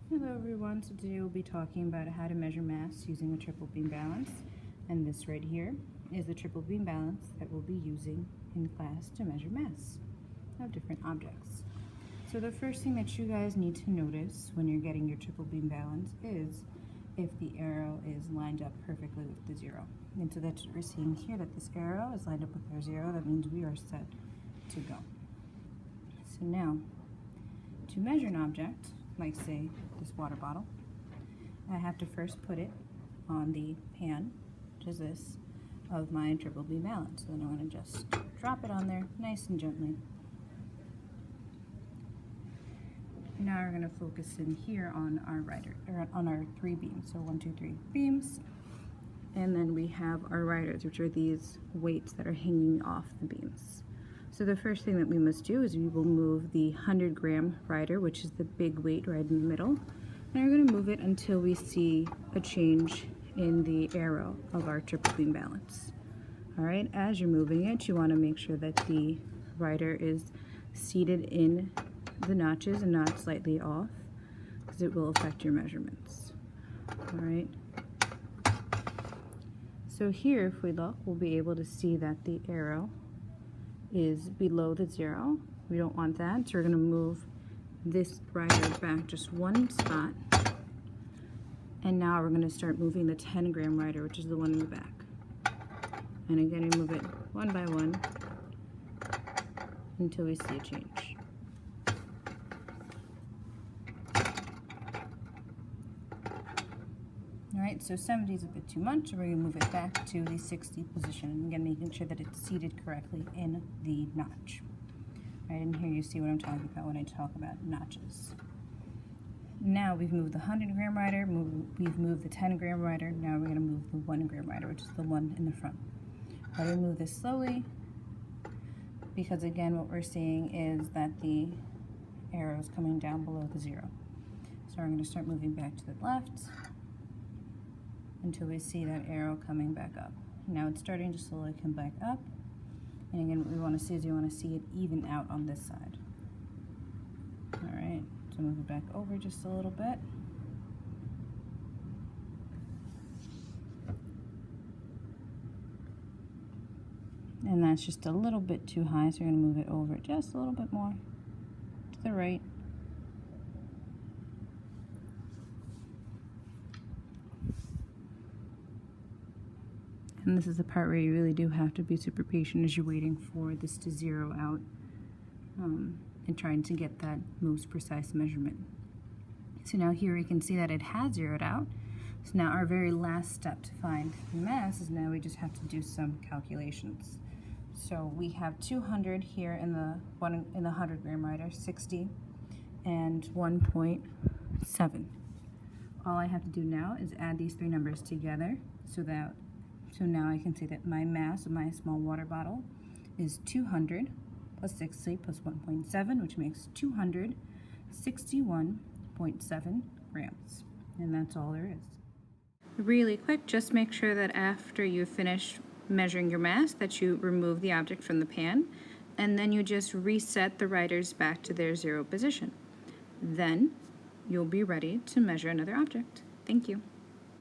Hello everyone, so today we'll be talking about how to measure mass using a triple beam balance, and this right here is the triple beam balance that we'll be using in class to measure mass of different objects. So the first thing that you guys need to notice when you're getting your triple beam balance is if the arrow is lined up perfectly with the zero. And so that's what we're seeing here, that this arrow is lined up with our zero. That means we are set to go. So now, to measure an object, like say this water bottle, I have to first put it on the pan, which is this, of my triple beam balance. So then I'm going to just drop it on there nice and gently. Now we're going to focus in here on our rider, or on our 3 beams. So 1, 2, 3 beams. And then we have our riders, which are these weights that are hanging off the beams. So the first thing that we must do is we will move the 100-gram rider, which is the big weight right in the middle. And we're going to move it until we see a change in the arrow of our triple beam balance. All right, as you're moving it, you want to make sure that the rider is seated in the notches and not slightly off, because it will affect your measurements. All right. So here, if we look, we'll be able to see that the arrow is below the zero. We don't want that, so we're going to move this rider back just one spot. And now we're going to start moving the 10-gram rider, which is the one in the back. And again, we move it one by one until we see a change. Alright, so 70 is a bit too much, so we're going to move it back to the 60 position. And again, making sure that it's seated correctly in the notch. Right, and here you see what I'm talking about when I talk about notches. Now we've moved the 100-gram rider, we've moved the 10-gram rider, now we're going to move the 1-gram rider, which is the one in the front. I'm going to move this slowly, because again, what we're seeing is that the arrow is coming down below the zero. So we're going to start moving back to the left until we see that arrow coming back up. Now it's starting to slowly come back up. And again, what we want to see is we want to see it even out on this side. Alright, so move it back over just a little bit. And that's just a little bit too high, so we're going to move it over just a little bit more to the right. And this is the part where you really do have to be super patient as you're waiting for this to zero out and trying to get that most precise measurement. So now here we can see that it has zeroed out. So now our very last step to find the mass is now we just have to do some calculations. So we have 200 here in the 100-gram rider, 60, and 1.7. All I have to do now is add these 3 numbers together so now I can say that my mass of my small water bottle is 200 plus 60 plus 1.7, which makes 261.7 grams. And that's all there is. Really quick, just make sure that after you finish measuring your mass that you remove the object from the pan, and then you just reset the riders back to their zero position. Then you'll be ready to measure another object. Thank you.